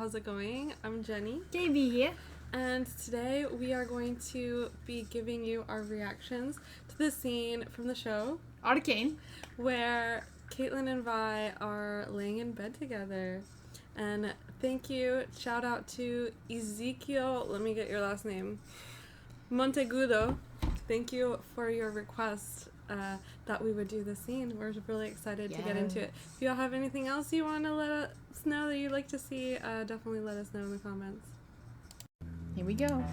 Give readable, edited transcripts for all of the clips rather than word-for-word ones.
how's it going? I'm Jenny. KB here. And today we are going to be giving you our reactions to the scene from the show Arcane, where Caitlyn and Vi are laying in bed together. And thank you, shout out to Ezekiel, let me get your last name, Montegudo. Thank you for your request that we would do the scene. We're really excited to get into it. If y'all have anything else you want to let us know that you'd like to see, definitely let us know in the comments. Here we go.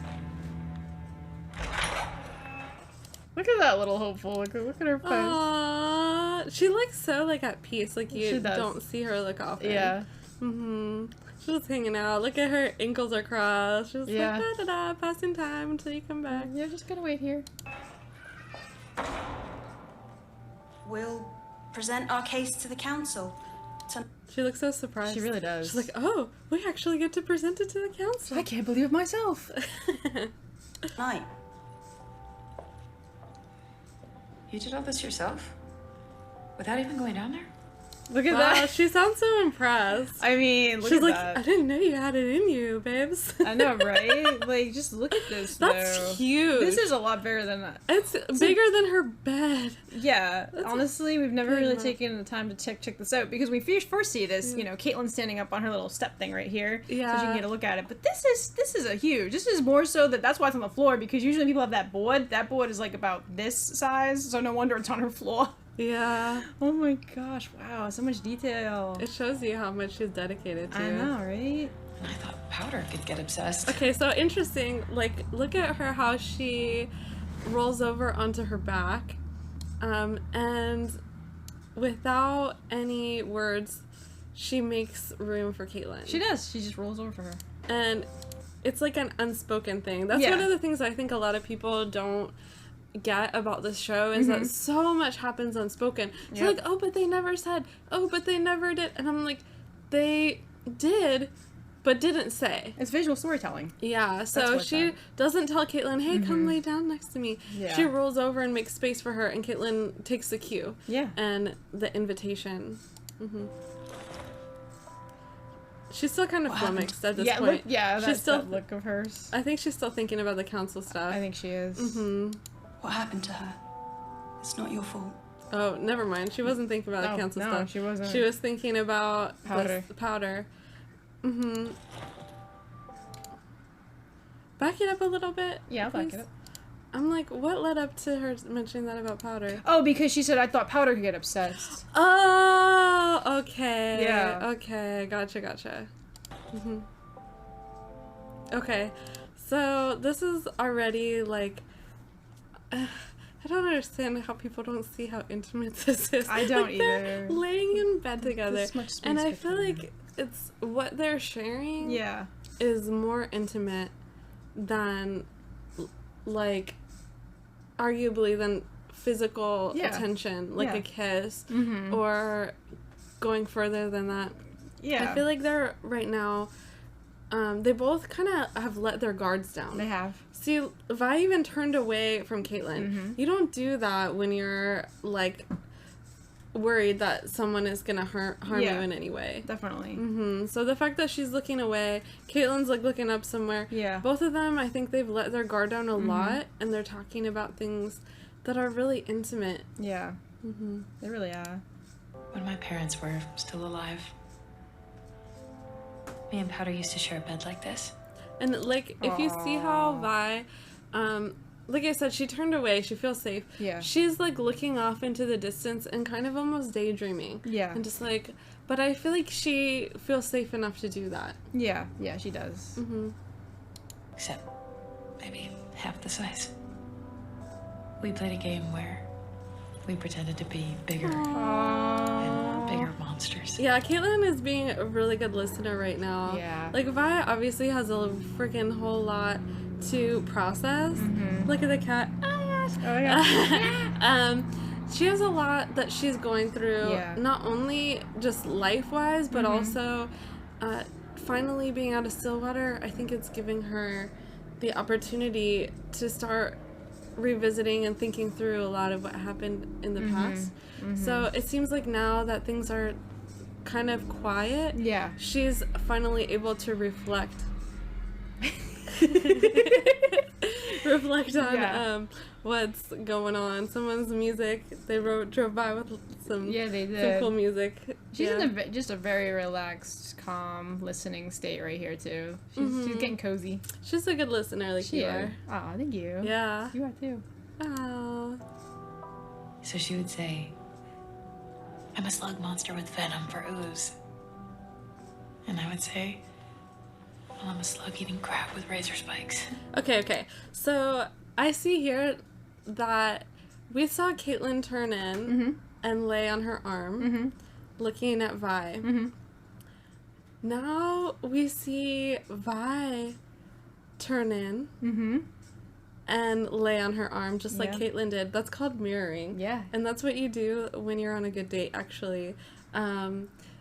Look at that little hopeful. Look at her face. Aww, she looks so at peace. You don't see her look often. Yeah. She's just hanging out. Look at her ankles are crossed. She's yeah. like da da da, passing time until you come back. Yeah, just gotta wait here. We'll present our case to the council. She looks so surprised. She really does. She's like, oh, we actually get to present it to the council. I can't believe it myself. Night. You did all this yourself? Without even going down there? Look at Wow, that. she sounds so impressed. I mean, look She's at like, that. I didn't know you had it in you, babes. I know, right? Just look at this, That's though. huge. This is a lot bigger than that. It's bigger than her bed. Yeah, honestly, we've never really one. taken the time to check this out, because when we first see this, you know, Caitlyn's standing up on her little step thing right here, so she can get a look at it. But this is a huge. This is more so that's why it's on the floor, because usually people have that board. That board is about this size, so no wonder it's on her floor. Yeah. Oh my gosh! Wow, so much detail. It shows you how much she's dedicated to. I know, right? I thought Powder could get obsessed. Okay, so interesting. Look at her, how she rolls over onto her back, and without any words, she makes room for Caitlyn. She does. She just rolls over for her. And it's like an unspoken thing. That's one of the things I think a lot of people don't get about this show is that so much happens unspoken. So oh, but they never said. Oh, but they never did. And I'm like, they did, but didn't say. It's visual storytelling. Yeah, so she doesn't tell Caitlyn, hey, come lay down next to me. Yeah. She rolls over and makes space for her, and Caitlyn takes the cue. Yeah. And the invitation. She's still kind of flummoxed at this point. She's still that look of hers. I think she's still thinking about the council stuff. I think she is. What happened to her? It's not your fault. Oh, never mind. She wasn't thinking about the council stuff. She wasn't. She was thinking about Powder. The powder. Back it up a little bit. Yeah, I'll back it up. I'm like, what led up to her mentioning that about Powder? Oh, because she said I thought Powder could get obsessed. Oh, okay. Yeah. Okay, gotcha. Okay, so this is already I don't understand how people don't see how intimate this is. I don't they're either. laying in bed together, This much space and I feel between like it's what they're sharing. Yeah. Is more intimate than arguably than physical attention, a kiss, or going further than that. Yeah. I feel like they're right now. They both kind of have let their guards down. They have. See, Vi even turned away from Caitlyn. You don't do that when you're worried that someone is gonna harm you in any way. Definitely. So the fact that she's looking away, Caitlyn's looking up somewhere. Yeah. Both of them, I think they've let their guard down a lot, and they're talking about things that are really intimate. Yeah. They really are. When my parents were still alive, me and Powder used to share a bed like this. And if you see how Vi, like I said, she turned away. She feels safe. Yeah. She's looking off into the distance and kind of almost daydreaming. Yeah. And just but I feel like she feels safe enough to do that. Yeah. Yeah, she does. Except maybe half the size. We played a game where we pretended to be bigger and bigger monsters. Yeah, Caitlyn is being a really good listener right now. Yeah. Vi obviously has a freaking whole lot to process. Look at the cat. Oh my gosh. She has a lot that she's going through, not only just life-wise, but also finally being out of Stillwater. I think it's giving her the opportunity to start revisiting and thinking through a lot of what happened in the past. So it seems like now that things are kind of quiet, she's finally able to reflect. Reflect on what's going on. Someone's music. They drove by with some some cool music. She's in just a very relaxed, calm, listening state right here too. She's getting cozy. She's a good listener, like you are. Oh, thank you. Yeah. You are too. Oh. So she would say, I'm a slug monster with venom for ooze. And I would say, well, I'm a slug eating crap with razor spikes. Okay. So I see here that we saw Caitlyn turn in and lay on her arm, looking at Vi. Now we see Vi turn in and lay on her arm, just like Caitlyn did. That's called mirroring. Yeah. And that's what you do when you're on a good date, actually.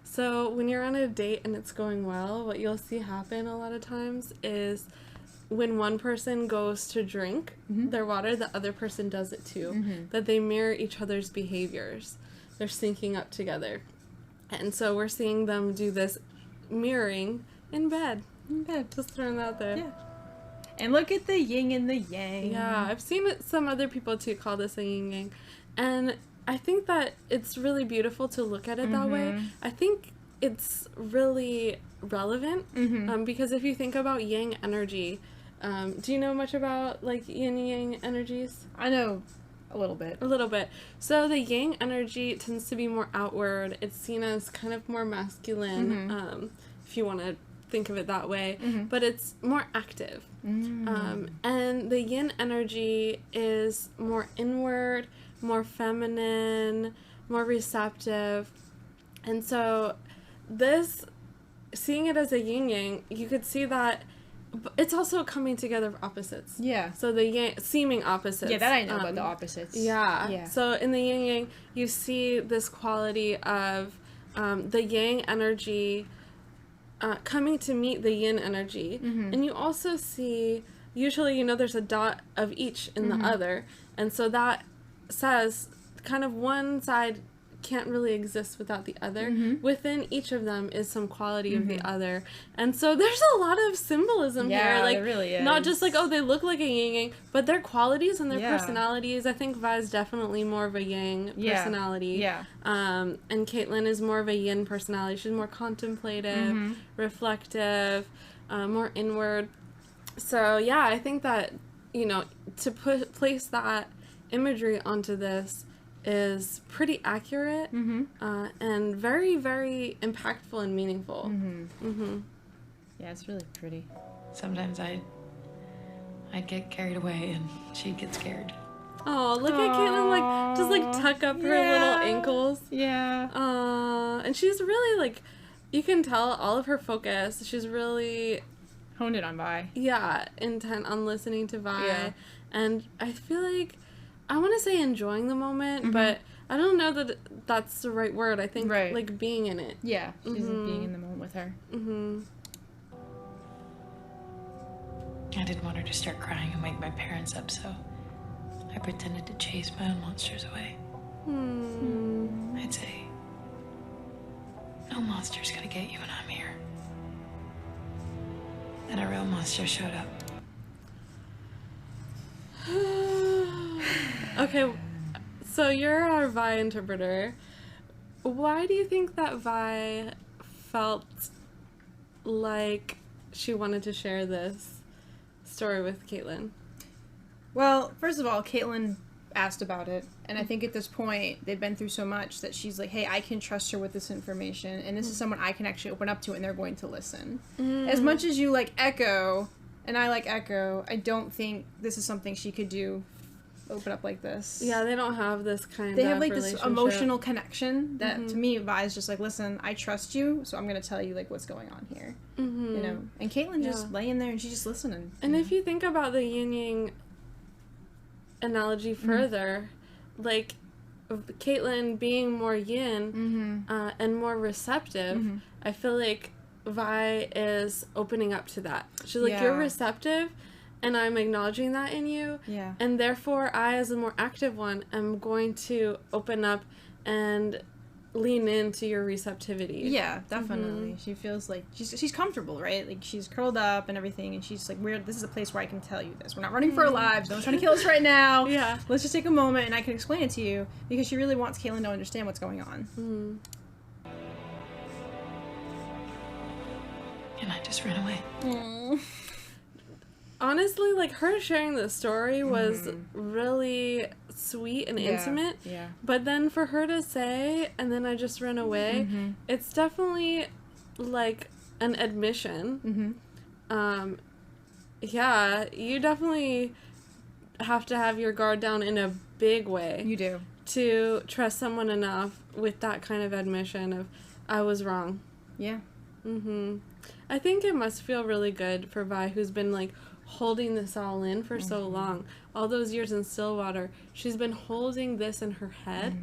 So when you're on a date and it's going well, what you'll see happen a lot of times is when one person goes to drink their water, the other person does it too. That they mirror each other's behaviors. They're syncing up together. And so we're seeing them do this mirroring in bed. Just throwing that out there. Yeah. And look at the yin and the yang. Yeah, I've seen some other people too call this a yin yang. And I think that it's really beautiful to look at it that way. I think it's really relevant because if you think about yang energy, do you know much about like yin and yang energies? I know a little bit. A little bit. So the yang energy tends to be more outward. It's seen as kind of more masculine, if you want to think of it that way, but it's more active. And the yin energy is more inward, more feminine, more receptive. And so this, seeing it as a yin yang, you could see that it's also coming together of opposites. Yeah. So the yang, seeming opposites. Yeah, that I know about the opposites. Yeah. So in the yin yang, you see this quality of the yang energy coming to meet the yin energy. And you also see, usually, there's a dot of each in the other. And so that says kind of one side can't really exist without the other. Within each of them is some quality of the other. And so there's a lot of symbolism here. Like, there really is. Not just like, oh, they look like a yin yang, but their qualities and their personalities. I think Vi is definitely more of a yang personality. Yeah. And Caitlyn is more of a yin personality. She's more contemplative, reflective, more inward. So, yeah, I think that, to place that imagery onto this is pretty accurate and very, very impactful and meaningful. Yeah, it's really pretty. Sometimes I'd get carried away and she'd get scared. Oh, look at Caitlyn, just tuck up her little ankles. Yeah. And she's really, you can tell all of her focus. She's really honed it on Vi. Yeah, intent on listening to Vi. Yeah. And I feel like, I want to say enjoying the moment, but I don't know that that's the right word. I think, being in it. Yeah, she's being in the moment with her. I didn't want her to start crying and wake my parents up, so I pretended to chase my own monsters away. I'd say, no monster's gonna get you when I'm here. Then a real monster showed up. Okay, so you're our Vi interpreter. Why do you think that Vi felt like she wanted to share this story with Caitlyn? Well, first of all, Caitlyn asked about it, and I think at this point they've been through so much that she's like, hey, I can trust her with this information, and this is someone I can actually open up to, and they're going to listen. As much as you like Echo, and I like Echo, I don't think this is something she could do, open up like this. Yeah, they don't have this kind of They have relationship. this emotional connection that to me, Vi's just like, listen, I trust you, so I'm going to tell you what's going on here. And Caitlyn just laying there and she's just listening. And if you think about the yin-yang analogy further, Caitlyn being more yin and more receptive, I feel like Vi is opening up to that. She's like, you're receptive, and I'm acknowledging that in you. Yeah. And therefore, I, as a more active one, am going to open up and lean into your receptivity. Yeah, definitely. She feels like she's comfortable, right? Like, she's curled up and everything, and she's like, this is a place where I can tell you this. We're not running for our lives. No one's trying to kill us right now. Yeah. Let's just take a moment, and I can explain it to you, because she really wants Caitlyn to understand what's going on. And I just ran away. Honestly, like, her sharing the story was really sweet and intimate. Yeah. But then for her to say, and then I just ran away, it's definitely, like, an admission. Yeah, you definitely have to have your guard down in a big way. You do. To trust someone enough with that kind of admission of, I was wrong. Yeah. I think it must feel really good for Vi, who's been, like, holding this all in for so long. All those years in Stillwater, she's been holding this in her head,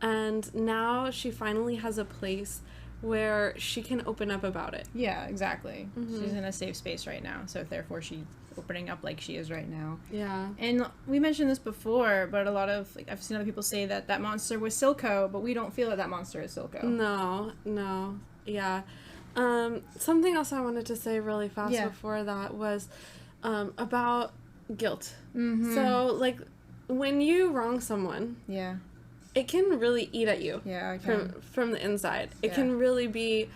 and now she finally has a place where she can open up about it. Yeah, exactly. She's in a safe space right now, so therefore she's opening up like she is right now. Yeah. And we mentioned this before, but a lot of, like, I've seen other people say that monster was Silco, but we don't feel that monster is Silco. No. Yeah. Something else I wanted to say really fast before that was about guilt. So, like, when you wrong someone, it can really eat at you. Yeah, it can. From the inside. It can really be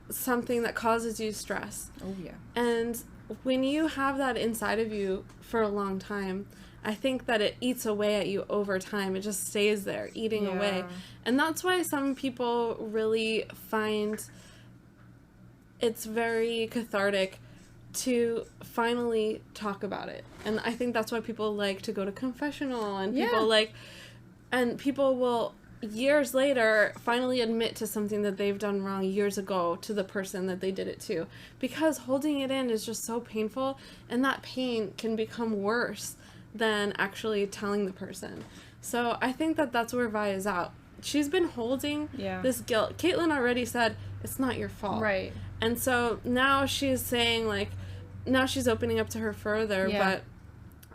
something that causes you stress. Oh, yeah. And when you have that inside of you for a long time, I think that it eats away at you over time. It just stays there, eating away. And that's why some people really find it's very cathartic to finally talk about it. And I think that's why people like to go to confessional, and people will years later finally admit to something that they've done wrong years ago to the person that they did it to, because holding it in is just so painful, and that pain can become worse than actually telling the person. So I think that that's where Vi is at. She's been holding this guilt. Caitlyn already said, it's not your fault. Right. And so now she's saying, like, now she's opening up to her further,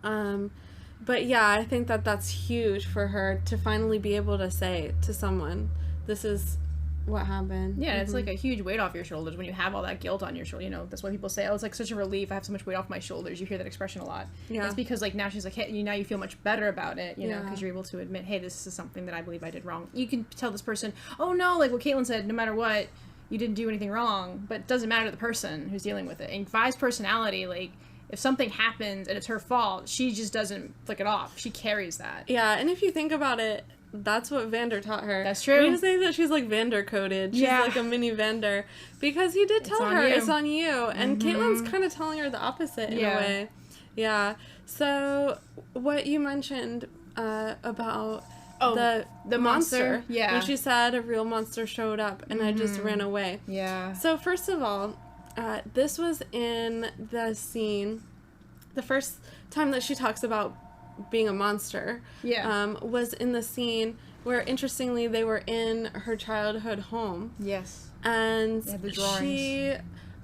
but yeah, I think that that's huge for her to finally be able to say to someone, this is what happened. Yeah, it's like a huge weight off your shoulders when you have all that guilt on your shoulder. You know, that's why people say, oh, it's like such a relief. I have so much weight off my shoulders. You hear that expression a lot. Yeah. That's because, like, now she's like, hey, now you feel much better about it, you know, because you're able to admit, hey, this is something that I believe I did wrong. You can tell this person, oh, no, like what Caitlyn said, no matter what, you didn't do anything wrong, but it doesn't matter to the person who's dealing with it. And Vi's personality, like, if something happens and it's her fault, she just doesn't flick it off. She carries that. Yeah, and if you think about it, that's what Vander taught her. That's true. We say that she's like Vander coded. She's like a mini Vander. Because he did tell her, it's on you. And Caitlyn's kind of telling her the opposite in a way. Yeah. So, what you mentioned about the monster. Yeah. When she said a real monster showed up and I just ran away. Yeah. So, first of all, this was in the scene, the first time that she talks about being a monster, was in the scene where, interestingly, they were in her childhood home. Yes. And the drawings. she,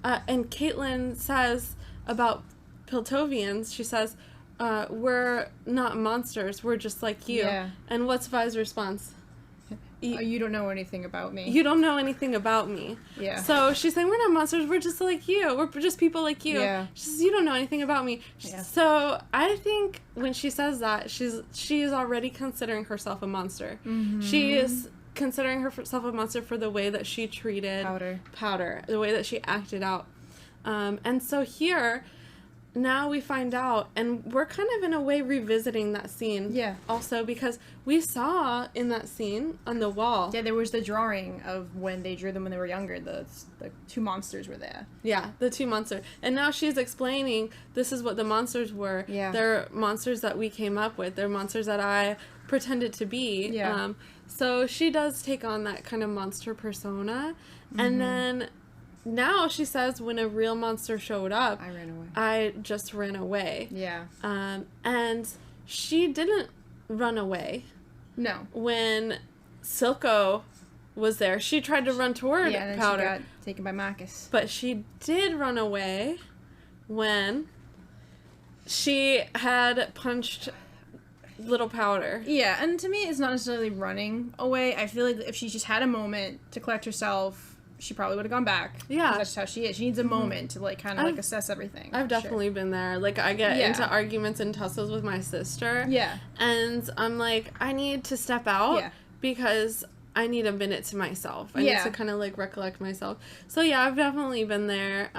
and Caitlyn says about Piltovians, she says, we're not monsters, we're just like you. Yeah. And what's Vi's response? You don't know anything about me. You don't know anything about me. Yeah. So she's saying, we're not monsters, we're just like you. We're just people like you. Yeah. She says, you don't know anything about me. Yeah. So I think when she says that, she is already considering herself a monster. Mm-hmm. She is considering herself a monster for the way that she treated Powder, the way that she acted out. And so here, now we find out, and we're kind of in a way revisiting that scene. Yeah. Also, because we saw in that scene on the wall. Yeah, there was the drawing of when they drew them when they were younger. The two monsters were there. Yeah, the two monsters. And now she's explaining this is what the monsters were. Yeah. They're monsters that we came up with. They're monsters that I pretended to be. Yeah. So she does take on that kind of monster persona. Mm-hmm. And then now she says, when a real monster showed up, I ran away. I just ran away. Yeah. And she didn't run away. No. When Silco was there, she tried to run toward and Powder. She got taken by Marcus. But she did run away when she had punched little powder. Yeah, and to me, it's not necessarily running away. I feel like if she just had a moment to collect herself, she probably would have gone back. Yeah. That's just how she is. She needs a moment to, like, kind of, like, assess everything. I've definitely been there. Like, I get into arguments and tussles with my sister. Yeah. And I'm like, I need to step out because I need a minute to myself. I need to kind of, like, recollect myself. So, yeah, I've definitely been there.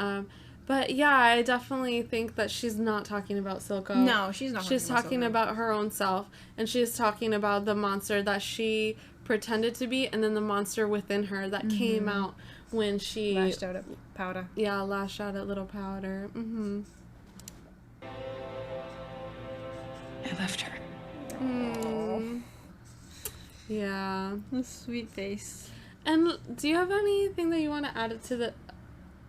But, yeah, I definitely think that she's not talking about Silco. No, she's not. She's talking about her own self. And she's talking about the monster that she pretended to be, and then the monster within her that came out when she lashed out at Powder. Yeah, lashed out at little Powder. I left her. Yeah. A sweet face. And do you have anything that you want to add to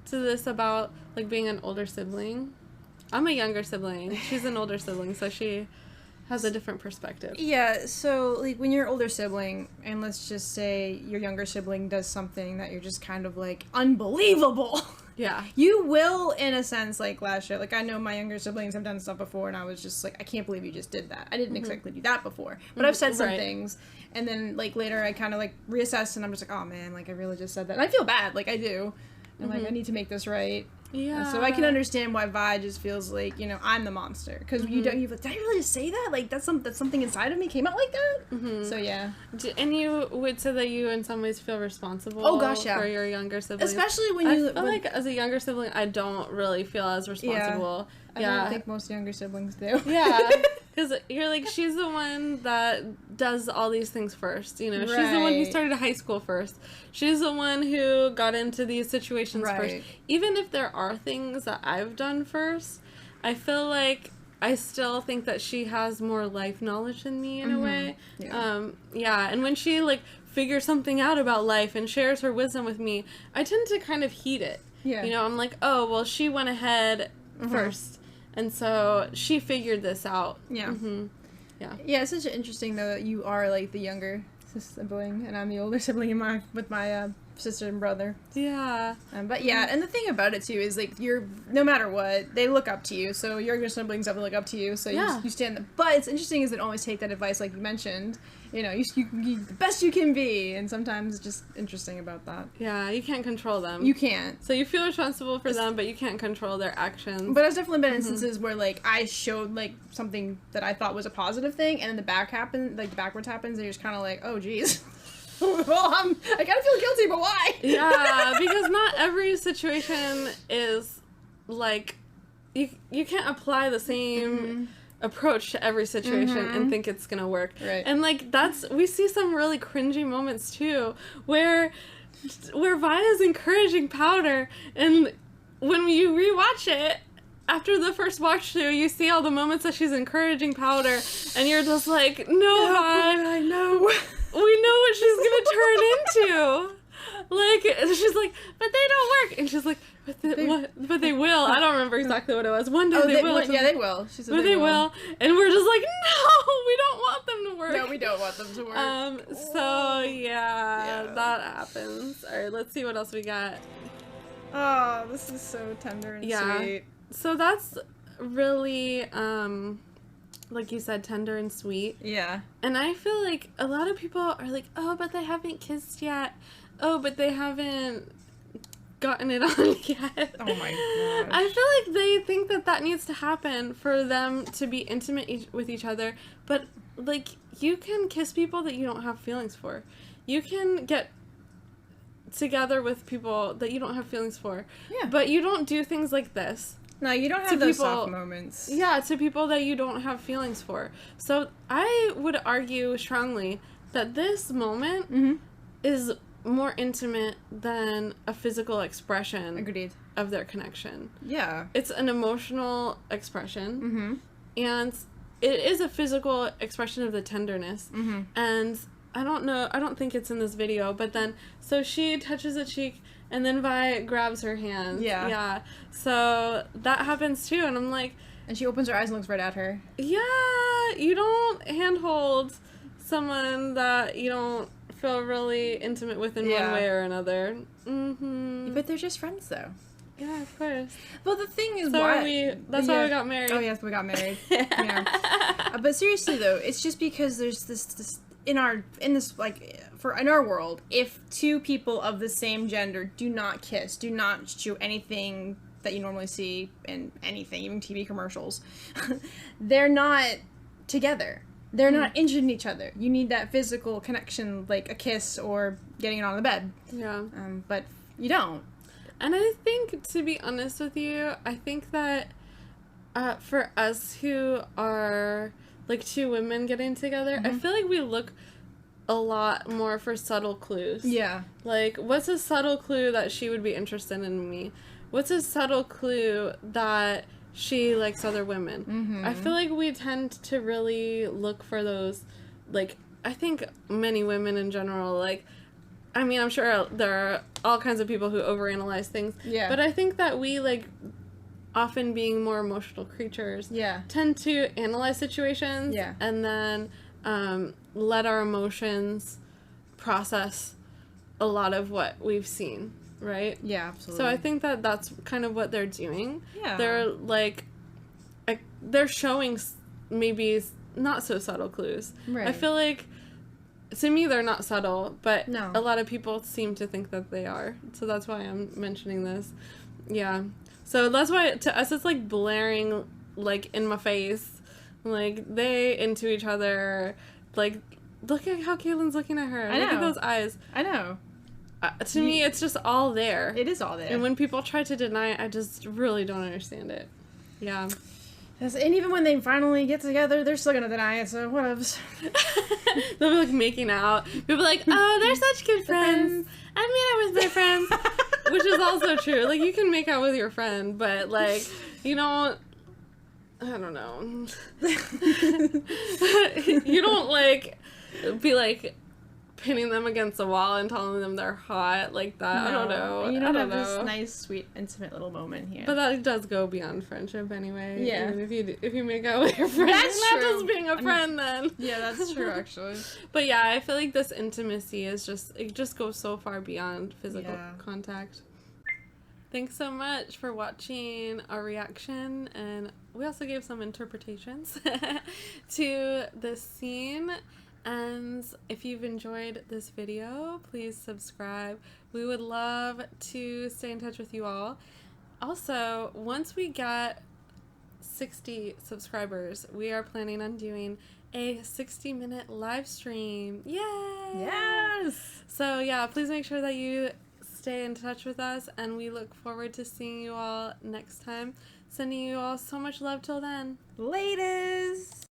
this about, like, being an older sibling? I'm a younger sibling. She's an older sibling, so she has a different perspective. Yeah, so, like, when you're an older sibling, and let's just say your younger sibling does something that you're just kind of, like, unbelievable. Yeah. You will, in a sense, like, lash out. Like, I know my younger siblings have done stuff before, and I was just like, I can't believe you just did that. I didn't exactly do that before. But I've said some things, and then, like, later I kind of, like, reassess, and I'm just like, oh, man, like, I really just said that. And I feel bad. Like, I do. And, like, I need to make this right. Yeah. So I can understand why Vi just feels like, you know, I'm the monster. Because you're like, did I really just say that? Like, that's something inside of me came out like that? So, yeah. And you would say that you, in some ways, feel responsible for your younger siblings. Especially when I feel like, as a younger sibling, I don't really feel as responsible. I don't think most younger siblings do. Yeah. Because you're like, she's the one that does all these things first, you know? She's the one who started high school first. She's the one who got into these situations first. Even if there are things that I've done first, I feel like I still think that she has more life knowledge than me in a way. Yeah. And when she, like, figures something out about life and shares her wisdom with me, I tend to kind of heed it. Yeah. You know, I'm like, oh, well, she went ahead first. And so she figured this out. Yeah. Yeah, it's such interesting, though, that you are, like, the younger sibling, and I'm the older sibling with my sister and brother. Yeah. But, yeah, and the thing about it, too, is, like, no matter what, they look up to you, so your younger siblings have to look up to you, so you stand there. But it's interesting is that always take that advice, like you mentioned. You know, you the best you can be, and sometimes it's just interesting about that. Yeah, you can't control them. You can't. So you feel responsible for them, but you can't control their actions. But there's definitely been instances where, like, I showed, like, something that I thought was a positive thing, and then the backwards happens, and you're just kind of like, oh, geez. Well, I gotta feel guilty, but why? Yeah, because not every situation is, like, you can't apply the same approach to every situation and think it's gonna work. Right. And, like, we see some really cringy moments, too, where Vi is encouraging Powder, and when you rewatch it, after the first watch through, you see all the moments that she's encouraging Powder, and you're just like, no, Vi, I know. We know what she's gonna turn into. Like, she's like, but they don't work. And she's like, but they will. I don't remember exactly what it was. One day they will. Yeah, they will. She said they will. And we're just like, no, we don't want them to work. No, we don't want them to work. So, yeah, that happens. All right, let's see what else we got. Oh, this is so tender and sweet. So that's really, like you said, tender and sweet. Yeah. And I feel like a lot of people are like, oh, but they haven't kissed yet. Oh, but they haven't gotten it on yet. Oh my gosh. I feel like they think that needs to happen for them to be intimate with each other. But, like, you can kiss people that you don't have feelings for. You can get together with people that you don't have feelings for. Yeah. But you don't do things like this. No, you don't have those soft moments. Yeah, to people that you don't have feelings for. So I would argue strongly that this moment is more intimate than a physical expression of their connection. Yeah. It's an emotional expression. And it is a physical expression of the tenderness. And I don't think it's in this video, but then, so she touches a cheek, and then Vi grabs her hand. Yeah. Yeah. So that happens too, and I'm like... And she opens her eyes and looks right at her. Yeah, you don't handhold someone that you don't feel really intimate with in one way or another. But they're just friends, though. Yeah, of course. Well, the thing is, So why that's why we got married. Oh yes, we got married. Yeah. But seriously though, it's just because there's this in our world, if two people of the same gender do not kiss, do not show anything that you normally see in anything, even TV commercials, they're not together. They're not interested in each other. You need that physical connection, like a kiss or getting it on the bed. Yeah. But you don't. And I think, to be honest with you, I think that for us who are, like, two women getting together, I feel like we look a lot more for subtle clues. Yeah. Like, what's a subtle clue that she would be interested in me? What's a subtle clue that she likes other women? I feel like we tend to really look for those, like, I think many women in general, like, I mean, I'm sure there are all kinds of people who overanalyze things. Yeah. But I think that we, like, often being more emotional creatures, tend to analyze situations and then let our emotions process a lot of what we've seen, right? Yeah, absolutely. So I think that that's kind of what they're doing. Yeah. They're, like, they're showing maybe not so subtle clues. Right. I feel like, to me, they're not subtle, but No. a lot of people seem to think that they are. So that's why I'm mentioning this. Yeah. So that's why, to us, it's, like, blaring, like, in my face. Like, they into each other. Like, look at how Caitlyn's looking at her. Look at those eyes. I know. To me, it's just all there. It is all there. And when people try to deny it, I just really don't understand it. Yeah. And even when they finally get together, they're still gonna deny it, so whatevs. They'll be, like, making out. People be like, oh, they're such good friends. I mean, I was my friends. Which is also true. Like, you can make out with your friend, but, like, you don't... I don't know. You don't, like, be, like, pinning them against a wall and telling them they're hot like that. No. I don't know. You don't have know. this nice, sweet, intimate little moment here. But that does go beyond friendship anyway. Yeah. Even if you make out with your friend, That's it's not true. just being a friend then. Yeah, that's true, actually. But yeah, I feel like this intimacy is it just goes so far beyond physical contact. Thanks so much for watching our reaction, and we also gave some interpretations to this scene. And if you've enjoyed this video, please subscribe. We would love to stay in touch with you all. Also, once we get 60 subscribers, we are planning on doing a 60-minute live stream. Yay! Yes! So yeah, please make sure that you stay in touch with us, and we look forward to seeing you all next time. Sending you all so much love till then. Laters!